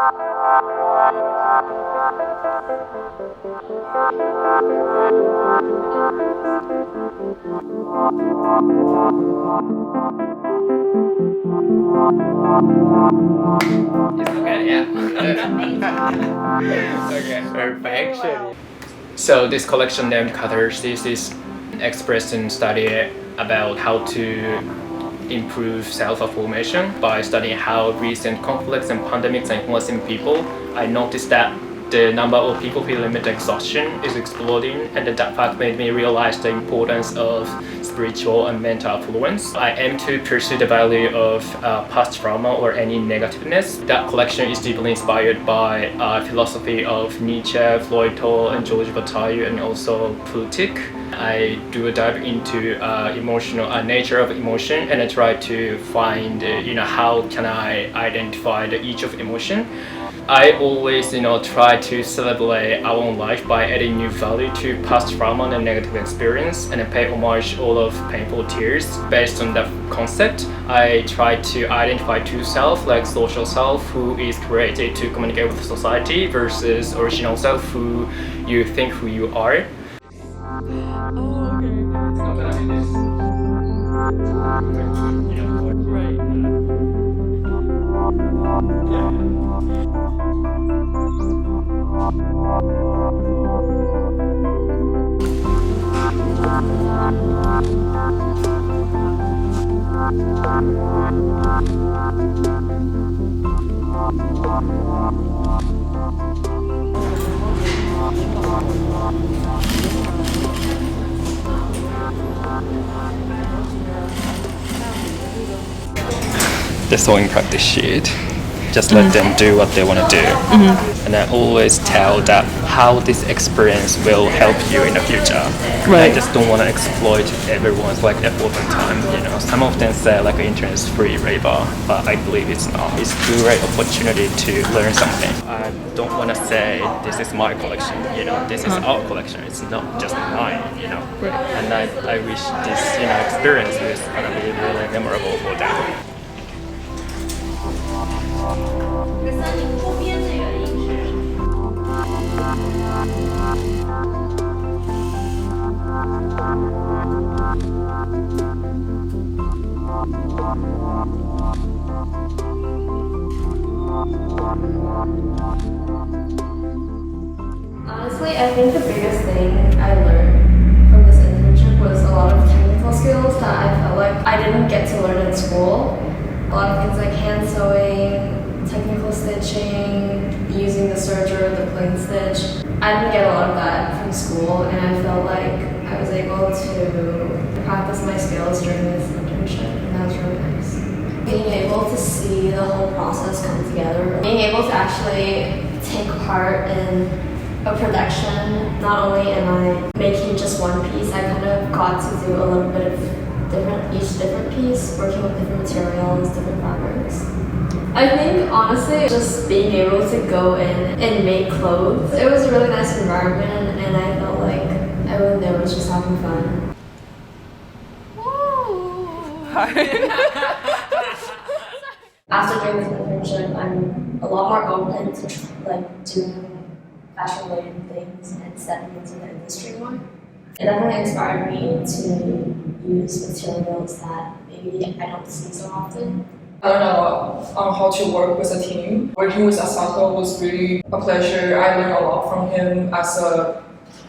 It's okay, yeah. Okay, perfection. So this collection named Catharsis is expression study about how to improve self-affirmation by studying how recent conflicts and pandemics are influencing people. I noticed that the number of people feeling mental exhaustion is exploding, and that fact made me realize the importance of spiritual and mental affluence. I aim to pursue the value of past trauma or any negativeness. That collection is deeply inspired by philosophy of Nietzsche, Floyd, and George Bataille, and also Plutarch. I do a dive into emotional nature of emotion, and I try to find how can I identify each of emotion. I always try to celebrate our own life by adding new value to past trauma and negative experience, and I pay homage all of painful tears. Based on that concept, I try to identify two self, like social self who is created to communicate with society versus original self who you think who you are. Oh, okay. It's not gonna be this. Right. The sewing practice sheet. Just let them do what they want to do. And I always tell that how this experience will help you in the future. Right. I just don't want to exploit everyone's effort and time. Some of them say internet is free, right? But I believe it's not. It's a great opportunity to learn something. I don't want to say this is my collection. This is our collection. It's not just mine. Right. And I wish this experience is gonna be really memorable for them. 你后边那个音是。Honestly, I think the biggest thing I learned from this internship was a lot of technical skills that I felt like I didn't get to learn in school. A lot of things like hand sewing, technical stitching, using the serger, the plain stitch. I didn't get a lot of that from school, and I felt like I was able to practice my skills during this internship, and that was really nice. Being able to see the whole process come together, being able to actually take part in a production. Not only am I making just one piece, I kind of got to do a little bit of each different piece, working with different materials, different fabrics. I think honestly, just being able to go in and make clothes, it was a really nice environment, and I felt like everyone there was just having fun. After doing this internship, I'm a lot more open to doing fashion-related things and stepping into the industry more. It definitely inspired me to use materials that maybe I don't see so often. I learned a lot on how to work with a team. Working with Asato was really a pleasure. I learned a lot from him as an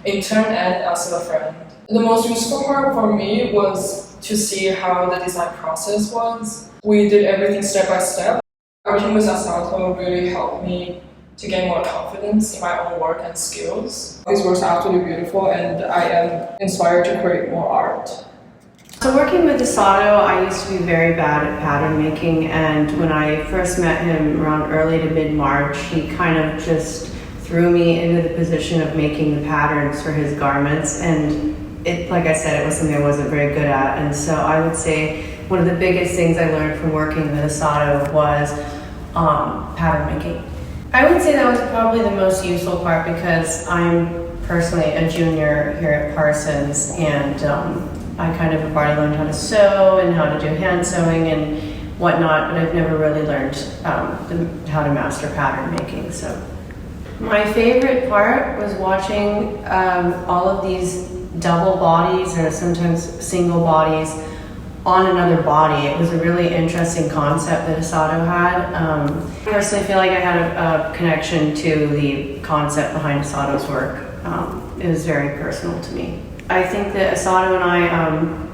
intern and as a friend. The most useful part for me was to see how the design process was. We did everything step by step. Working with Asato really helped me to gain more confidence in my own work and skills. These works are absolutely beautiful, and I am inspired to create more art. So working with Asato, I used to be very bad at pattern making, and when I first met him around early to mid-March, he kind of just threw me into the position of making the patterns for his garments, and it, like I said, it was something I wasn't very good at. And so I would say one of the biggest things I learned from working with Asato was pattern making. I would say that was probably the most useful part because I'm personally a junior here at Parsons, and I kind of have already learned how to sew and how to do hand sewing, and whatnot, but I've never really learned how to master pattern making. So my favorite part was watching all of these double bodies or sometimes single bodies on another body. It was a really interesting concept that Asato had. I personally feel like I had a connection to the concept behind Asato's work. It was very personal to me. I think that Asato and I,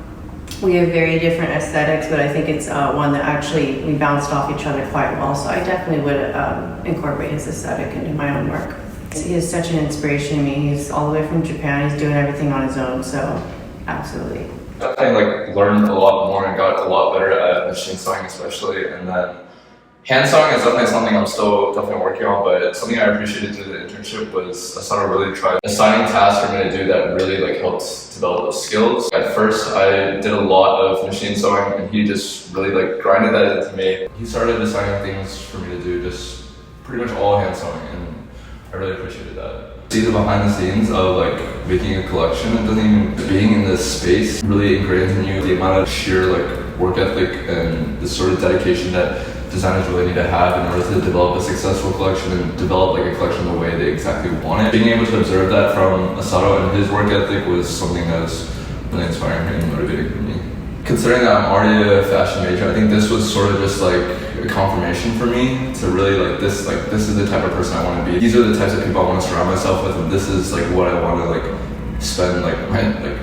we have very different aesthetics, but I think it's one that actually we bounced off each other quite well. So I definitely would incorporate his aesthetic into my own work. He is such an inspiration to me. He's all the way from Japan. He's doing everything on his own, so absolutely. I learned a lot more and got a lot better at machine sewing especially, and then hand sewing is definitely something I'm still definitely working on, but something I appreciated through the internship was Asato really tried assigning tasks for me to do that really helped develop those skills. At first I did a lot of machine sewing and he just really grinded that into me. He started assigning things for me to do, just pretty much all hand sewing, and I really appreciated that. See the behind the scenes of making a collection and being in this space really ingrains in you the amount of sheer work ethic and the sort of dedication that designers really need to have in order to develop a successful collection and develop a collection the way they exactly want it. Being able to observe that from Asato and his work ethic was something that was really inspiring and motivating for me. Considering that I'm already a fashion major, I think this was sort of just a confirmation for me to really this is the type of person I want to be. These are the types of people I want to surround myself with, and this is what I want to spend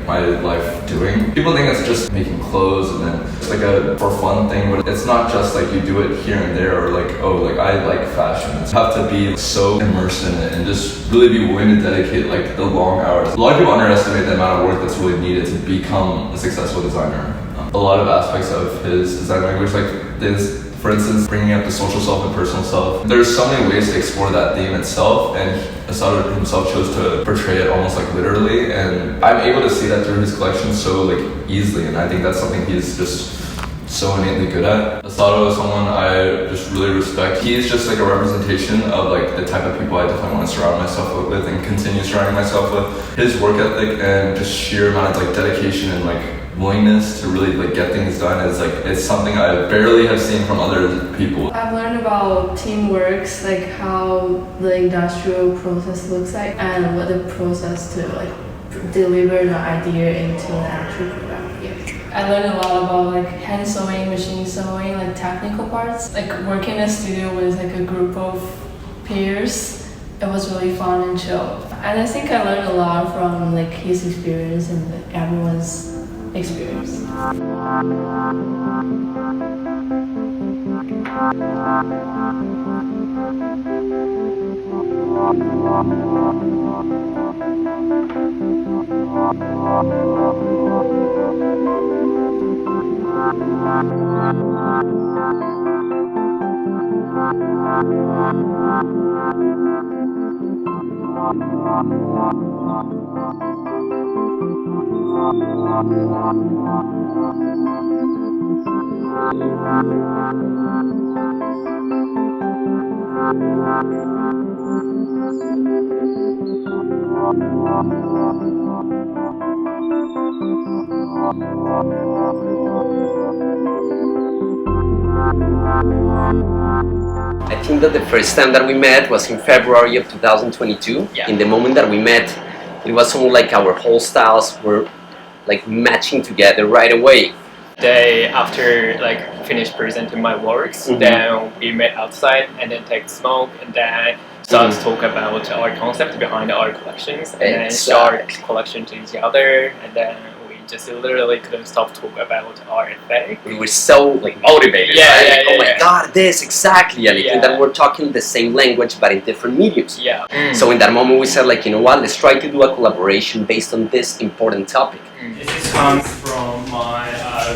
my life doing. People think it's just making clothes and then it's a for fun thing, but it's not just you do it here and there or I like fashion. You have to be so immersed in it and just really be willing to dedicate the long hours. A lot of people underestimate the amount of work that's really needed to become a successful designer. A lot of aspects of his design language, this, for instance, bringing up the social self and personal self. There's so many ways to explore that theme itself, and Asato himself chose to portray it almost literally, and I'm able to see that through his collection so easily, and I think that's something he's just so innately good at. Asato is someone I just really respect. He's just a representation of the type of people I definitely want to surround myself with and continue surrounding myself with. His work ethic and just sheer amount of dedication and willingness to really get things done is it's something I barely have seen from other people. I've learned about teamwork, how the industrial process looks like and what the process to deliver the idea into an actual product. Yeah. I learned a lot about hand sewing, machine sewing, technical parts. Working in a studio with a group of peers, it was really fun and chill. And I think I learned a lot from his experience and everyone's experience. I think that the first time that we met was in February of 2022. Yeah. In the moment that we met, it was almost our whole styles were matching together right away. Day after finish presenting my works, then we met outside and then take smoke and then start to talk about our concept behind our collections and then start collection to each other, and then we just literally couldn't stop talking about our aesthetic. We were so motivated. Oh my god, this exactly. And I think that we're talking the same language but in different mediums. Yeah. So in that moment we said you know what, let's try to do a collaboration based on this important topic. This comes from my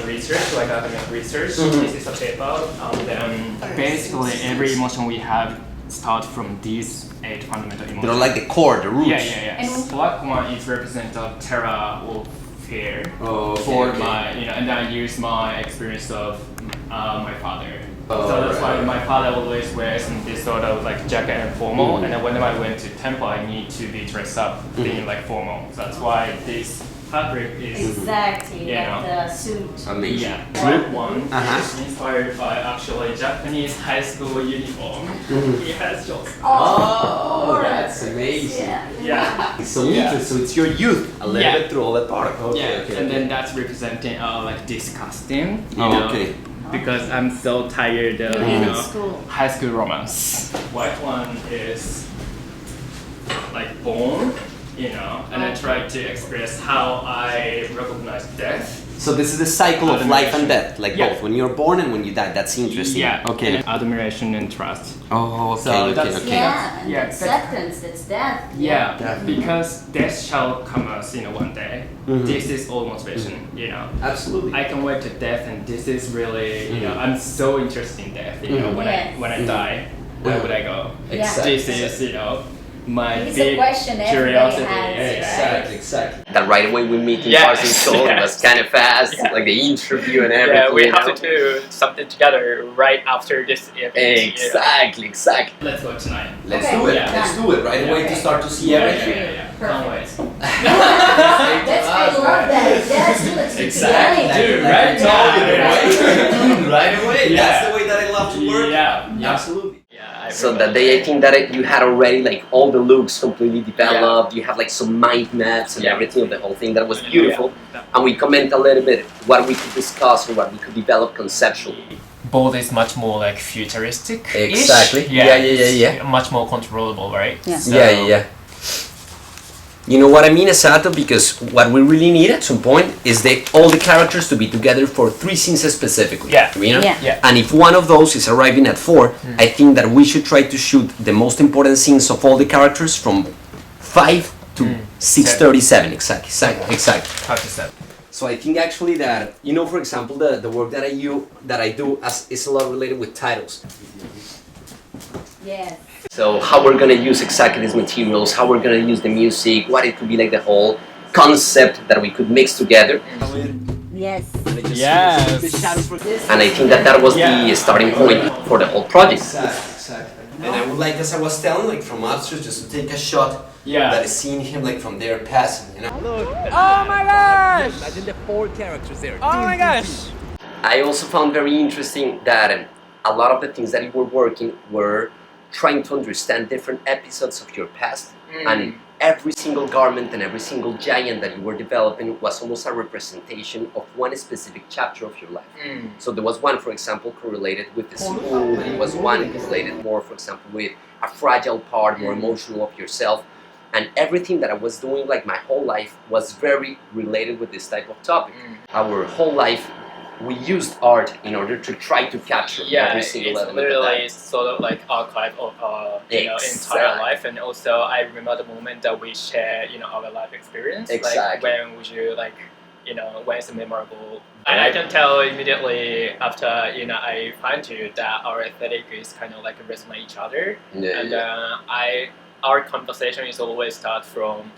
research, academic research. This is a paper. Then basically every emotion we have starts from these 8 fundamental emotions. They're the core, the roots. Yeah. And black one is representative terror or fear for my, and I use my experience of my father. So that's why my father always wears this sort of jacket and formal, and then whenever I went to temple, I need to be dressed up, being formal. So that's why this fabric is Exactly, Yeah. like the suit. Amazing. yeah. White one Uh-huh. is inspired by actually Japanese high school uniform. It has just Oh, that's amazing. Yeah. yeah. So Yeah. interesting. So it's your youth a little Yeah. bit through all that part. Okay, Yeah, okay, and okay. then that's representing like disgusting. You Oh, know, okay. Because I'm so tired of School. high school romance. White one is like born, and I try to express how I recognize death. So this is the cycle of life and death, like Yeah. both when you're born and when you die. That's interesting. Yeah. Okay. And admiration and trust. Oh, okay, So okay, that's- okay. Yeah, and Yeah, acceptance, it's death. Yeah, because death shall come us, one day. Mhm. This is all motivation, Absolutely. I can wait to death, and this is really, I'm so interested in death. When Yes. I die, where would I go? Exactly. This is, my It's a big question everybody curiosity. has, Exactly, exactly. That right away we meet in Yes, Parsons School yes. was kind of fast, Yeah. like the interview and everything. Yeah, we you have know? to do something together right after this event. Exactly, exactly. Let's go tonight. Let's Okay. do it. Yeah. Let's do it right away to start to see everything. Can't wait. That's, I love that. Let's do it Exactly. today. Dude, right? Right away. Yeah. That's the way that I love to work. Yeah. Absolutely. Yeah. So that day I think that you had already like all the looks completely developed, you have like some mind maps and Yeah. everything of the whole thing. That was beautiful. Yeah. And we comment a little bit what we could discuss or what we could develop conceptually. Bold is much more like futuristic. Exactly. Yeah. Much more controllable, right? Yeah. So, Yeah. You know what I mean, Asato? Because what we really need at some point is all the characters to be together for 3 scenes specifically. Yeah. You know? Yeah. And if one of those is arriving at 4, I think that we should try to shoot the most important scenes of all the characters from 5 to 6:37. Exactly. How to say? So I think actually that, for example, the work that I do is a lot related with titles. Yes. So how we're gonna use exactly these materials, how we're gonna use the music, what it could be like the whole concept that we could mix together. Yes. Yes. And I think that was the starting point for the whole project. Exactly. And I would like, as I was telling, like from upstairs, just to take a shot that is seeing him like from there passing, Oh my gosh! Imagine the 4 characters there. Oh my gosh! I also found very interesting that a lot of the things that you were working were trying to understand different episodes of your past, and every single garment and every single giant that you were developing was almost a representation of one specific chapter of your life. So there was one, for example, correlated with the school, there was one correlated more, for example, with a fragile part, more emotional of yourself, and everything that I was doing, like my whole life, was very related with this type of topic. Our whole life, we used art in order to try to capture every single it's element of literally that. sort of like archive of entire life, and also I remember the moment that we share, our life experience. Exactly. Like when would you when it's memorable. I can tell immediately after I find you that our aesthetic is kind of like resonate each other, and our conversation is always start from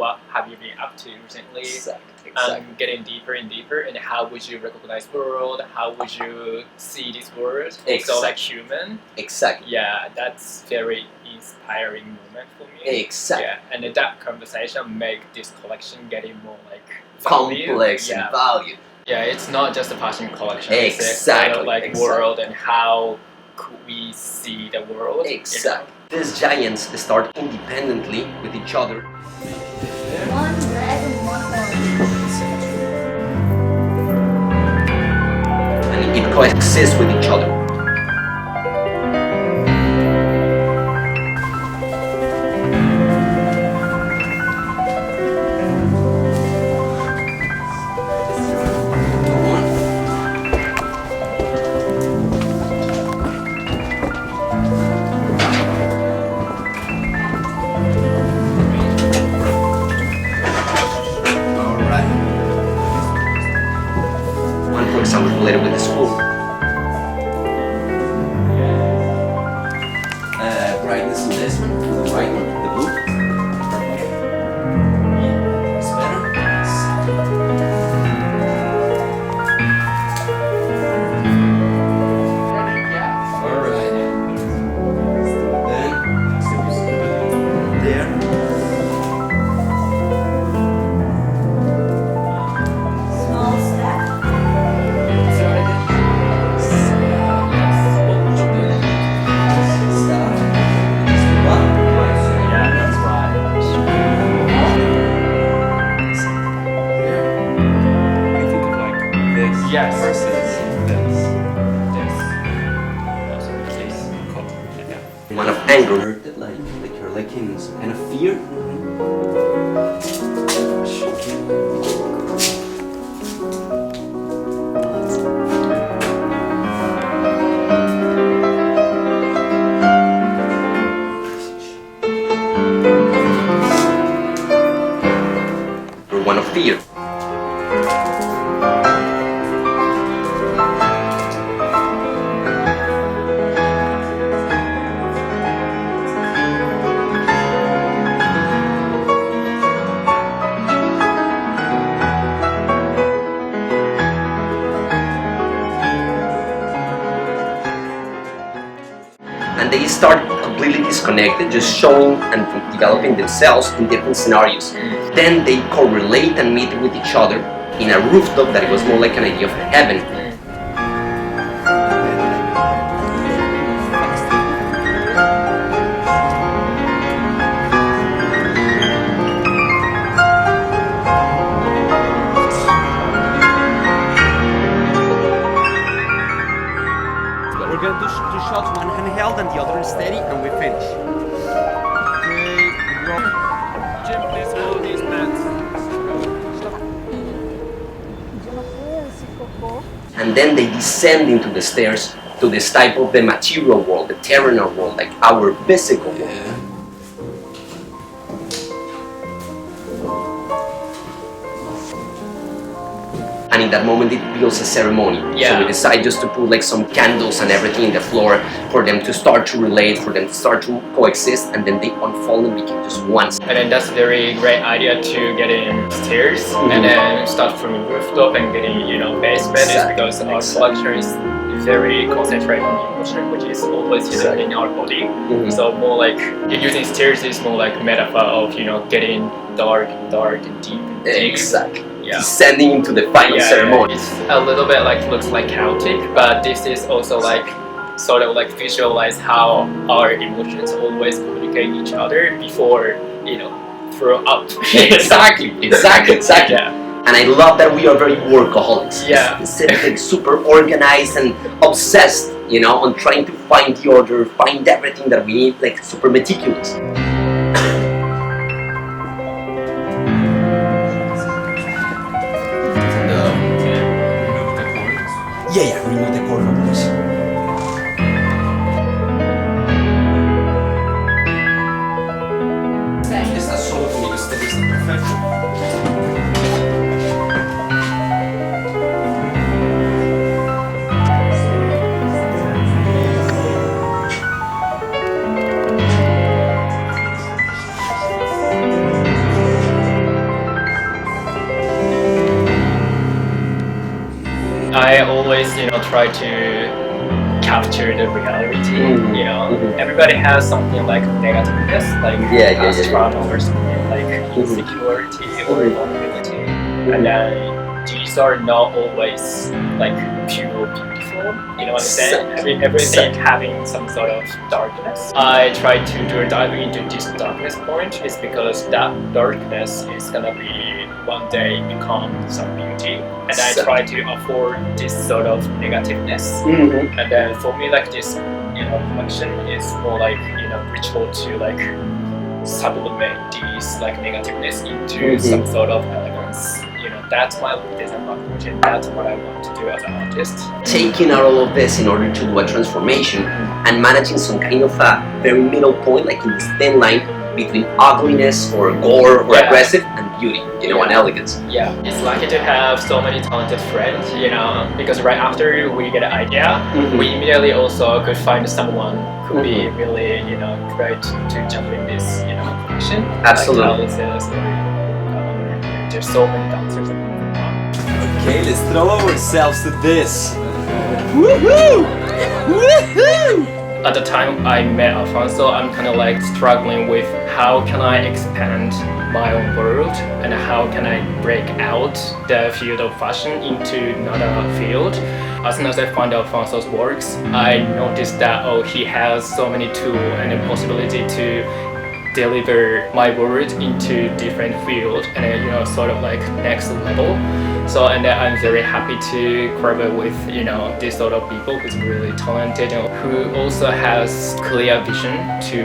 what have you been up to recently. Exactly. And getting deeper and deeper, and how would you recognize world? How would you see this world? Also, like human. Exactly. Yeah, that's very inspiring moment for me. Exactly. Yeah, and that conversation make this collection getting more like value. Complex and value. Yeah, it's not just a fashion collection. Exactly. It's kind of like world and how could we see the world. Exactly. These giants start independently with each other. One red and one orange. And it coexists with each other. One, for example, related with the school. Brightness in this one, the white one, the blue. It's better. Alright. Then, there. One of anger. Like you're like in some kind of fear. Or one of fear. And they start completely disconnected, just showing and developing themselves in different scenarios. Then they correlate and meet with each other in a rooftop that it was more like an idea of heaven. We're going to do two shots, one handheld and the other steady, and we finish. Jim, please hold these mats. And then they descend into the stairs to this type of the material world, the terrenal world, like our physical world. And in that moment it feels a ceremony. Yeah. So we decide just to put like some candles and everything in the floor for them to start to relate, for them to start to coexist, and then they unfold and become just one. And then that's a very great idea to get in stairs and then start from the rooftop and getting, basement is because our structure is very concentrated on emotion, which is always hidden in our body. So more like using stairs is more like metaphor of getting dark and deep. Exactly. Yeah. Descending into the final ceremony. It's a little bit looks like chaotic, but this is also sort of visualize how our emotions always communicate each other before throw out. Exactly. Yeah. And I love that we are very workaholics. Yeah. Instead of super organized and obsessed, on trying to find the order, find everything that we need, super meticulous. Yeah, remove the cord from this. Esta solo conmigo, esta está perfecto. I always, try to capture the reality. Everybody has something like negativeness, like trauma or something like insecurity or vulnerability, and then these are not always pure beautiful. You know what I'm saying? Everything having some sort of darkness. I try to do a dive into this darkness point is because that darkness is gonna be one day become some beauty, and I try to avoid this sort of negativeness. And then for me, this collection is more ritual to sublimate this negativeness into some sort of elegance. That's my design approach, and that's what I want to do as an artist. Taking out all of this in order to do a transformation and managing some kind of a very middle point, like in this thin line between ugliness or gore or aggressive and beauty, and elegance. Yeah, it's lucky to have so many talented friends, because right after we get an idea, we immediately also could find someone who could be really, great to jump in this, collection. Absolutely. There's so many dancers. Okay, let's throw ourselves to this. Woohoo! Woohoo! At the time I met Alfonso, I'm kind of struggling with how can I expand my own world and how can I break out the field of fashion into another field. As soon as I found Alfonso's works, I noticed that he has so many tools and the possibility to deliver my words into different fields and sort of next level. So and I'm very happy to collaborate with this sort of people who's really talented and who also has clear vision to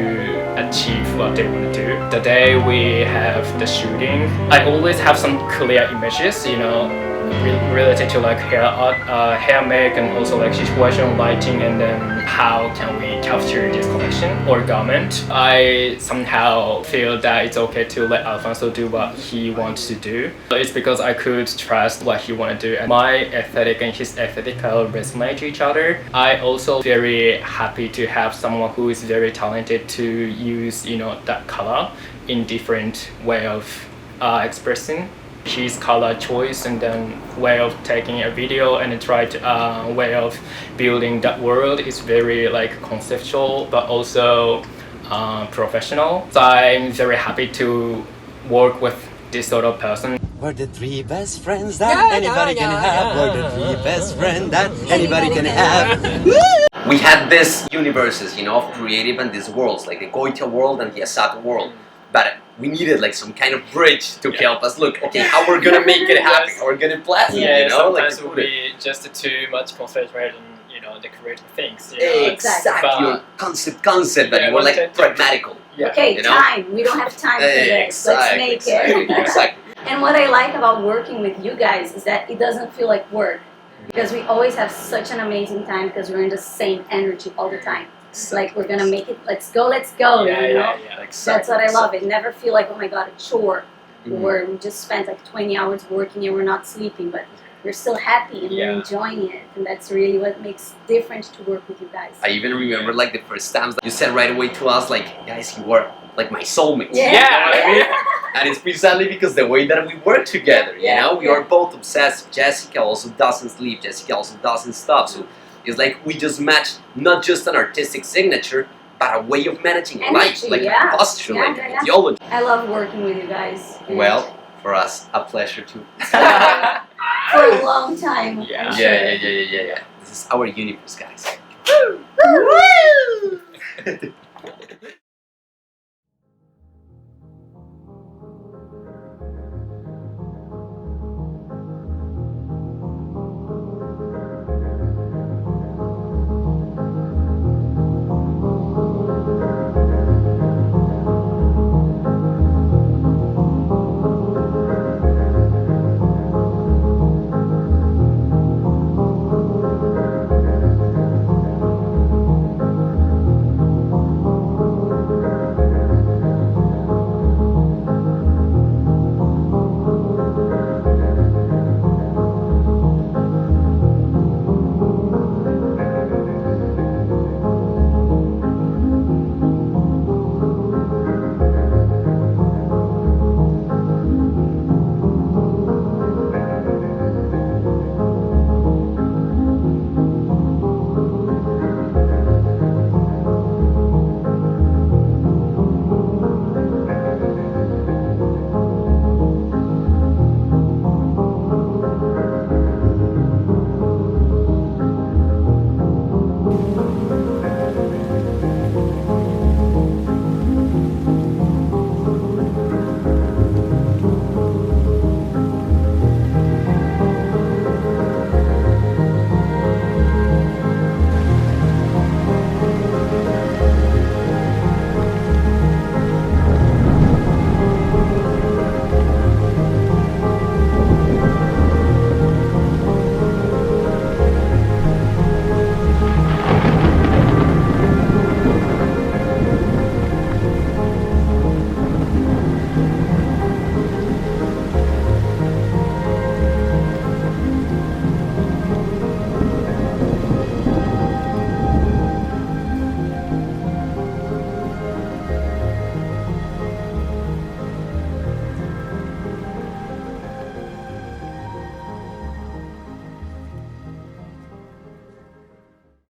achieve what they want to do. The day we have the shooting, I always have some clear images, you know, related to like hair art, hair make, and also like situation lighting, and then how can we capture this collection or garment. I somehow feel that it's okay to let Alfonso do what he wants to do. It's because I could trust what he want to do, and my aesthetic and his aesthetic resonate to each other. I also very happy to have someone who is very talented to use, you know, that color in different way of expressing his color choice, and then way of taking a video and try to way of building that world is very like conceptual but also professional. So I'm very happy to work with this sort of person. We're the three best friends that anybody can have. We're the three best friends that anybody can have. We had these universes, you know, of creative and these worlds, like the Goita world and the Asato world. But we needed like some kind of bridge to help us look, okay, how we're gonna make it happen, how we're gonna plan it, you know? Sometimes like, it would be just too much concentrated on, you know, the creative things. You know? Exactly. Your concept, but Yeah, you were like pragmatical. Yeah. Okay, You know? time. We don't have time for this. Let's make it. Exactly. And what I like about working with you guys is that it doesn't feel like work, because we always have such an amazing time because we're in the same energy all the time. It's like we're gonna make it. Let's go, you know. That's what I love. It never feel like, oh my god, a chore, where we just spent like 20 hours working and we're not sleeping, but we're still happy and we're enjoying it, and that's really what makes different to work with you guys. I even remember like the first times that you said right away to us, like, guys, you were like my soulmates. Yeah. You know what I mean? And it's precisely because the way that we work together, you know, we are both obsessed. Jessica also doesn't sleep. Jessica also doesn't stop. So it's like we just match not just an artistic signature, but a way of managing life, like a posture, like an ideology. I love working with you guys. Well, for us, a pleasure too. For a long time. Yeah. I'm Yeah. This is our universe, guys. Woo!